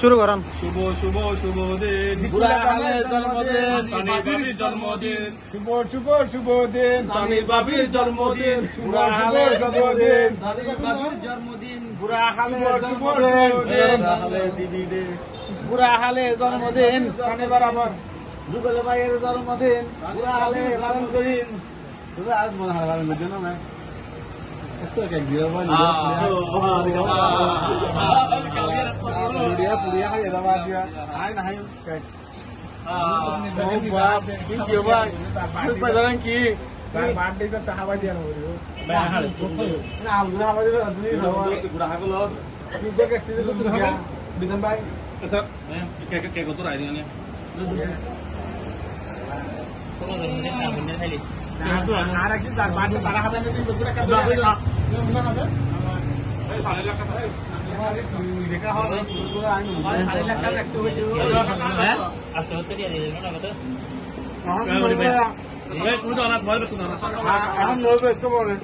শুরু করেন শুভ শুভ শুভ দিন বুড়া হালের জন্মদিন সানি বাবির জন্মদিন শুভ শুভ শুভ দিন সানি বাবির জন্মদিন বুড়া হালের জন্মদিন সানি বাবির জন্মদিন বুড়া হালের শুভ জন্মদিন দিন। বুড়া হালের দিদি রে বুড়া হালের জন্মদিন সানি বরাবর যুগল ভাইয়ের জন্মদিন বুড়া হালে পালন করিন তুমি আজ মনে হয় পালন করছো না এত কেক দিও বলি পুড়িয়া পুড়িয়া খাই দাবা দিয়া আই না হাই কেক ও বাপ কি কি ভাই তুই পাইলেন কি তার বার্থডে তো হাওয়া দিয়া নবো না আলু হাওয়া দিলে দুই খাওয়া বুড়া হাগলো কি কেক দিতে তো খাবে বিধান ভাই স্যার কে কে কত রাই দিনে আর একদিন তার বার্থডে তারা হাতে নিয়ে পুরো কাজ এই সাড়ে লাখ টাকা দেখা হবে পুরো আইন সাড়ে লাখ টাকা রাখতে হইছে হ্যাঁ আসলে তো দিয়ে দিলেন না কত তুমি তো অনেক ভয় পেতো না এখন নইবে একটু বলেন